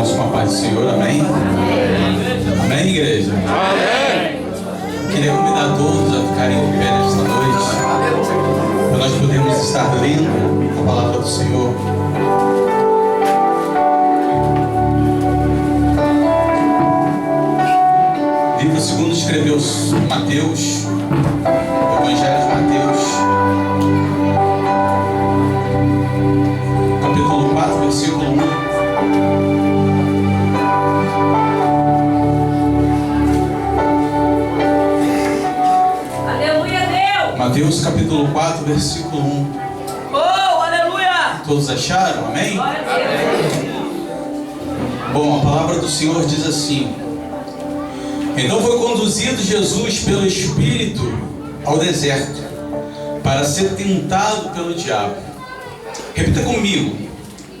irmãos com a paz do Senhor, amém? Amém, igreja? Amém! Queria convidar todos a ficarem de pé nesta noite, para nós podermos estar lendo a palavra do Senhor. Livro segundo escreveu Mateus, o Evangelho de Mateus, capítulo 4, versículo 1. Mateus capítulo 4, versículo 1. Oh, aleluia! Todos acharam? Amém? Glória a Deus. Bom, a palavra do Senhor diz assim: então foi conduzido Jesus pelo Espírito ao deserto, para ser tentado pelo diabo. Repita comigo.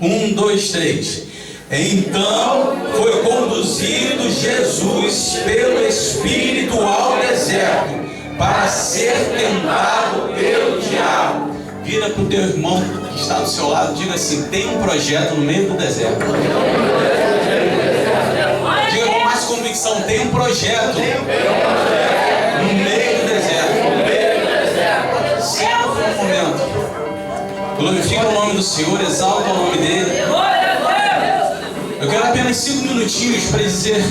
1, 2, 3. Então foi conduzido Jesus pelo Espírito ao deserto, para ser tentado pelo diabo. Vira para o teu irmão que está do seu lado, diga assim: tem um projeto no meio do deserto. Diga com mais convicção: tem um projeto no meio do deserto. Senta por um momento, glorifica o nome do Senhor, exalta o nome dele. Eu quero apenas 5 minutinhos para dizer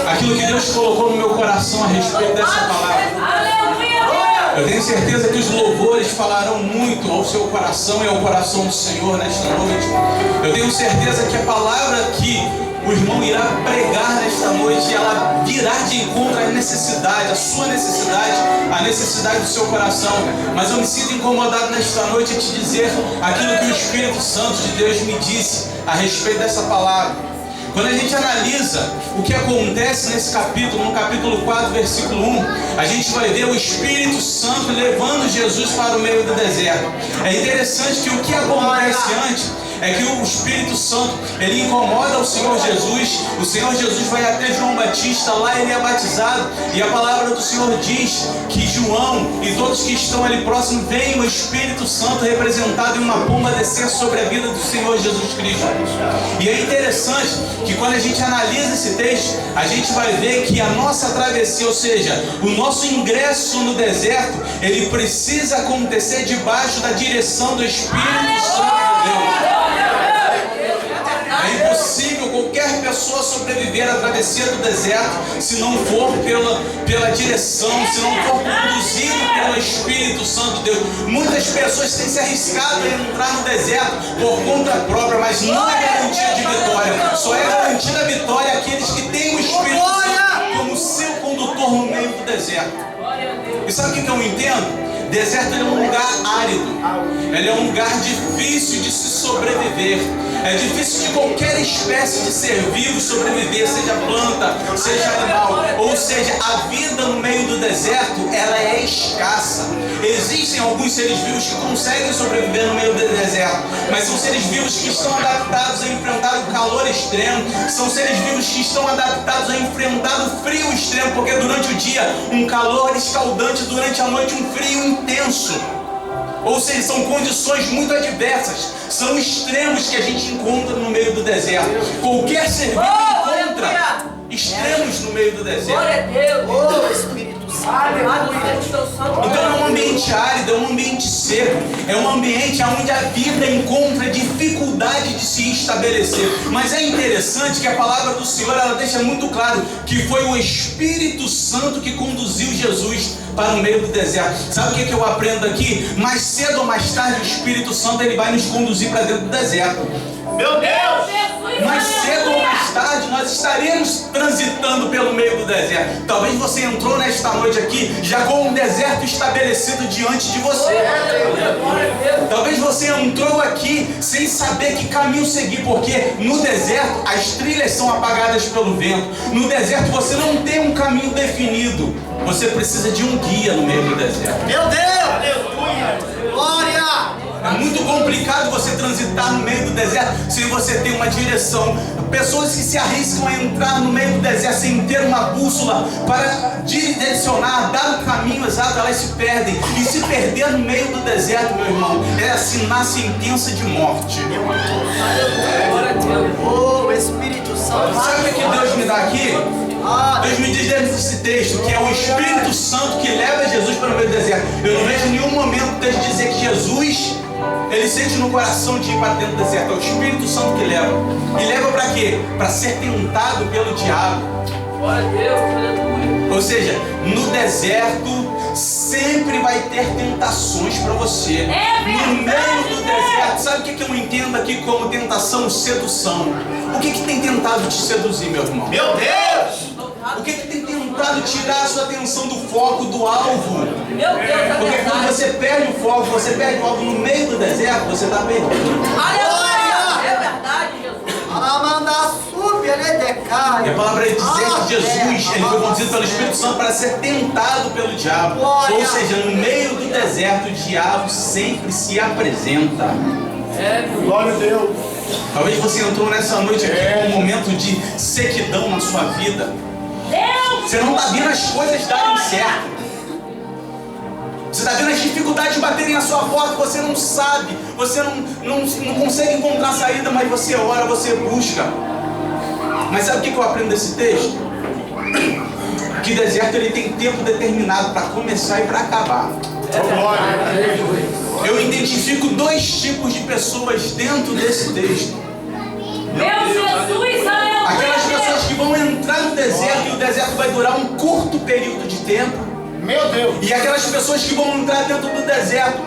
aquilo que Deus colocou no meu coração a respeito dessa palavra. Eu tenho certeza que os louvores falarão muito ao seu coração e ao coração do Senhor nesta noite. Eu tenho certeza que a palavra que o irmão irá pregar nesta noite, ela virá de encontro à necessidade, à sua necessidade, à necessidade do seu coração. Mas eu me sinto incomodado nesta noite a te dizer aquilo que o Espírito Santo de Deus me disse a respeito dessa palavra. Quando a gente analisa o que acontece nesse capítulo, no capítulo 4, versículo 1, a gente vai ver o Espírito Santo levando Jesus para o meio do deserto. É interessante que o que acontece antes é que o Espírito Santo, ele incomoda o Senhor Jesus. O Senhor Jesus vai até João Batista, lá ele é batizado, e a palavra do Senhor diz que João e todos que estão ali próximos veem o Espírito Santo representado em uma pomba descer sobre a vida do Senhor Jesus Cristo. E é interessante que quando a gente analisa esse texto, a gente vai ver que a nossa travessia, ou seja, o nosso ingresso no deserto, ele precisa acontecer debaixo da direção do Espírito Santo de Deus. É impossível qualquer pessoa sobreviver à travessia do deserto se não for pela direção, se não for conduzido pelo Espírito Santo de Deus. Muitas pessoas têm se arriscado a entrar no deserto por conta própria, mas não é garantia de vitória. Só é garantida a vitória àqueles que têm o Espírito Santo como seu condutor no meio do deserto. E sabe o que eu entendo? Deserto é um lugar árido, ele é um lugar difícil de se sobreviver. É difícil de qualquer espécie de ser vivo sobreviver, seja planta, seja animal. Ou seja, a vida no meio do deserto, ela é escassa. Existem alguns seres vivos que conseguem sobreviver no meio do deserto, mas são seres vivos que estão adaptados a enfrentar o calor extremo. São seres vivos que estão adaptados a enfrentar o frio extremo, porque durante o dia um calor escaldante, durante a noite um frio intenso. Ou seja, são condições muito adversas, são extremos que a gente encontra no meio do deserto. Qualquer ser vivo encontra extremos no meio do deserto. Glória a Deus. Espírito Santo. Então é um ambiente árido, é um ambiente seco, é um ambiente onde a vida encontra dificuldade de se estabelecer. Mas é interessante que a palavra do Senhor, ela deixa muito claro que foi o Espírito Santo que conduziu Jesus para o meio do deserto. Sabe o que eu aprendo aqui? Mais cedo ou mais tarde o Espírito Santo, ele vai nos conduzir para dentro do deserto. Meu Deus! Mais cedo ou mais tarde nós estaremos transitando pelo meio do deserto. Talvez você entrou nesta noite aqui já com um deserto estabelecido diante de você. Talvez você entrou aqui sem saber que caminho seguir, porque no deserto as trilhas são apagadas pelo vento. No deserto você não tem um caminho definido. Você precisa de um guia no meio do deserto. Meu Deus! Aleluia! Glória! É muito complicado você transitar no meio do deserto sem você ter uma direção. Pessoas que se arriscam a entrar no meio do deserto sem ter uma bússola para direcionar, dar o caminho exato, elas se perdem. E se perder no meio do deserto, meu irmão, é assinar sentença de morte. Oh, Espírito Santo. Sabe o que Deus me dá aqui? Deus me diz dentro desse texto que é o Espírito Santo que leva Jesus para o meio do deserto. Eu não vejo em nenhum momento Deus dizer que Jesus, ele sente no coração de ir para dentro do deserto. É o Espírito Santo que leva. E leva para quê? Para ser tentado pelo diabo. Glória a Deus, aleluia. Ou seja, no deserto sempre vai ter tentações para você. No meio do deserto, sabe o que eu entendo aqui como tentação? Sedução. O que tem tentado te seduzir, meu irmão? Meu Deus! O que tem tentado tirar a sua atenção do foco, do alvo? Meu Deus, é Porque quando verdade. você perde o foco, você perde o alvo no meio do deserto, você está perdido. Aleluia! É verdade, Jesus. E a palavra diz que Jesus, ele foi conduzido pelo Espírito Santo para ser tentado pelo diabo. Ou seja, no meio do deserto, o diabo sempre se apresenta. Glória a Deus! Talvez você entrou nessa noite aqui com um momento de sequidão na sua vida. Você não está vendo as coisas darem certo. Você está vendo as dificuldades baterem na sua porta, você não sabe, você não consegue encontrar saída, mas você ora, você busca. Mas sabe o que eu aprendo desse texto? Que deserto ele tem tempo determinado para começar e para acabar. Eu identifico dois tipos de pessoas dentro desse texto. Meu Jesus, aleluia. Aquelas pessoas que vão entrar no deserto e o deserto vai durar um curto período de tempo. Meu Deus! E aquelas pessoas que vão entrar dentro do deserto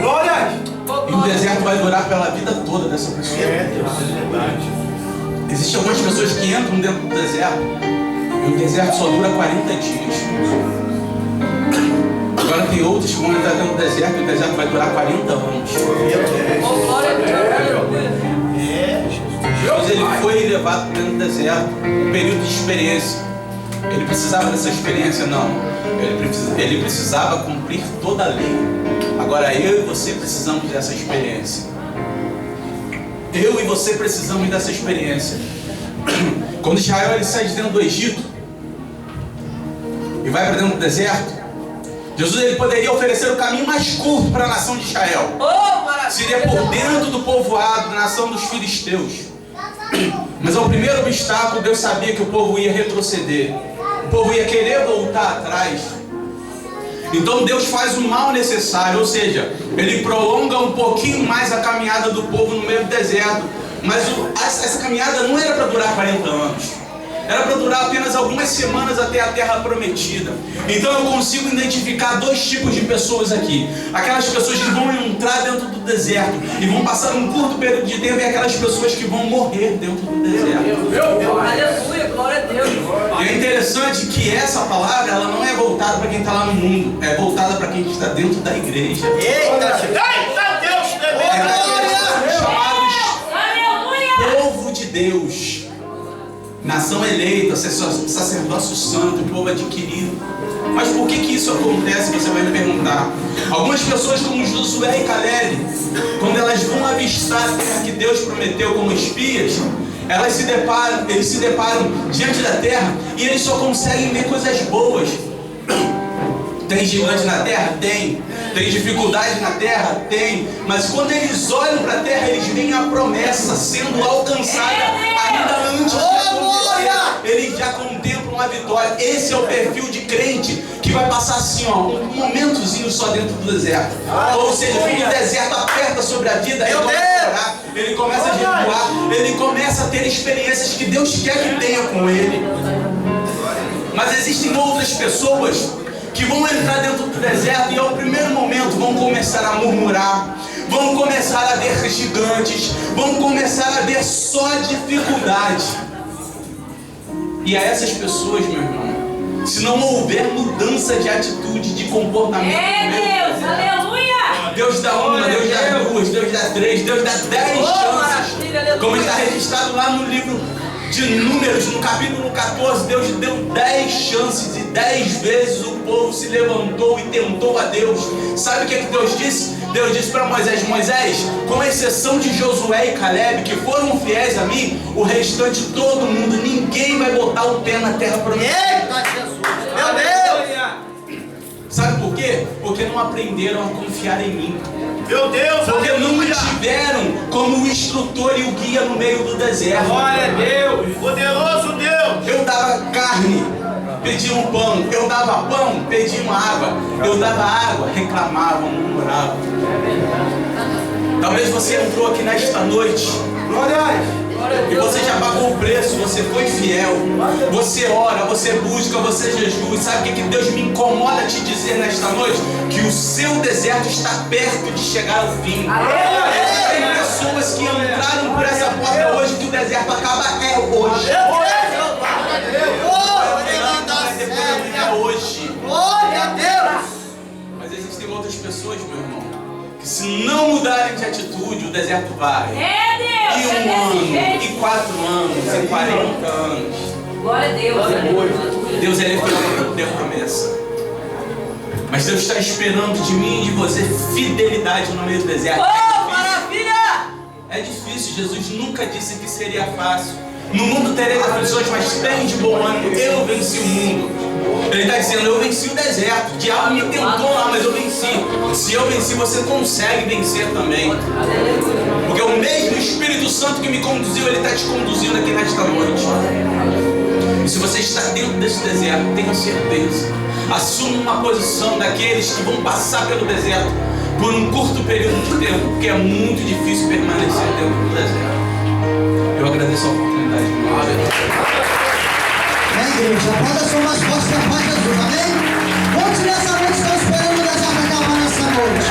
Glória! e o deserto vai durar pela vida toda dessa pessoa. Existem algumas pessoas que entram dentro do deserto e o deserto só dura 40 dias. Agora tem outros que vão entrar dentro do deserto e o deserto vai durar 40 anos. Oh, glória a Deus, aleluia. Jesus ele foi levado dentro do deserto, um período de experiência. Ele precisava dessa experiência? Não. Ele precisava cumprir toda a lei. Agora eu e você precisamos dessa experiência. Eu e você precisamos dessa experiência. Quando Israel ele sai de dentro do Egito e vai para dentro do deserto, Jesus ele poderia oferecer o caminho mais curto para a nação de Israel. Oh, maravilha. Seria por dentro do povoado, da nação dos filisteus. Mas ao primeiro obstáculo, Deus sabia que o povo ia retroceder. O povo ia querer voltar atrás. Então Deus faz o mal necessário, ou seja, Ele prolonga um pouquinho mais a caminhada do povo no meio do deserto. Mas essa caminhada não era para durar 40 anos. Era para durar apenas algumas semanas até a terra prometida. Então eu consigo identificar dois tipos de pessoas aqui. Aquelas pessoas que vão entrar dentro do deserto e vão passar um curto período de tempo, e aquelas pessoas que vão morrer dentro do deserto. Aleluia, glória a Deus. E é interessante que essa palavra ela não é voltada para quem está lá no mundo, é voltada para quem está dentro da igreja. Eita Deus! É daqueles que são chamados Aleluia. povo de Deus, nação eleita, sacerdócio santo, povo adquirido. Mas por que isso acontece? Você vai me perguntar. Algumas pessoas como Josué e Caleb, quando elas vão avistar a terra que Deus prometeu como espias, eles se deparam diante da terra e eles só conseguem ver coisas boas. Tem gigante na terra? Tem. Tem dificuldade na terra? Tem. Mas quando eles olham para a terra, eles veem a promessa sendo alcançada ainda antes de acontecer. Eles já contemplam a vitória. Esse é o perfil de crente que vai passar assim, ó, um momentozinho só dentro do deserto. Ou seja, o deserto aperta sobre a vida, ele começa a orar, ele começa a jejuar, ele começa a ter experiências que Deus quer que tenha com ele. Mas existem outras pessoas que vão entrar dentro do deserto e ao primeiro momento vão começar a murmurar, vão começar a ver gigantes, vão começar a ver só dificuldade. E a essas pessoas, meu irmão, se não houver mudança de atitude, de comportamento, Deus, aleluia. Deus dá uma, Deus dá duas, Deus dá três, Deus dá 10 chances. Como está registrado lá no livro de Números, no capítulo 14, Deus deu 10 chances e 10 vezes o povo se levantou e tentou a Deus. Sabe o que Deus disse? Deus disse para Moisés: Moisés, com exceção de Josué e Caleb, que foram fiéis a mim, o restante todo mundo, ninguém vai botar o pé na terra prometida. Eita Jesus! Meu Deus! Sabe por quê? Porque não aprenderam a confiar em mim. Meu Deus, Porque não me aleluia. tiveram como o instrutor e o guia no meio do deserto. Glória a Deus. Poderoso Deus. Eu dava carne, pediam pão. Eu dava pão, pediam água. Eu dava água, reclamavam, murmuravam. Talvez você entrou aqui nesta noite e você já pagou o preço, você foi fiel, você ora, você busca, você jejua. E sabe o que Deus me incomoda te dizer nesta noite? Que o seu deserto está perto de chegar ao fim. Tem pessoas que entraram por essa porta hoje, que o deserto acaba hoje. É hoje. Glória a Deus! Mas existem outras pessoas, meu irmão, que se não mudarem de atitude, o deserto vai. É Deus. E É 1 desse ano, jeito. e 4 anos, e 40 anos. Glória a Deus. Deus, Ele é fiel de promessa. Mas Deus está esperando de mim e de você fidelidade no meio do deserto. Oh, maravilha! É difícil, Jesus nunca disse que seria fácil. No mundo tereis aflições, mas tem de bom ânimo. Eu venci o mundo. Ele está dizendo, eu venci o deserto. O diabo me tentou lá, mas eu venci. Se eu venci, você consegue vencer também. Porque o mesmo Espírito Santo que me conduziu, Ele está te conduzindo aqui nesta noite. E se você está dentro desse deserto, tenha certeza, assuma uma posição daqueles que vão passar pelo deserto por um curto período de tempo, porque é muito difícil permanecer dentro do deserto. Eu agradeço a oportunidade. Igreja, pode assumir mais forte que a paz de Jesus, amém? Quantos nessa noite estão esperando o deserto acabar nessa noite?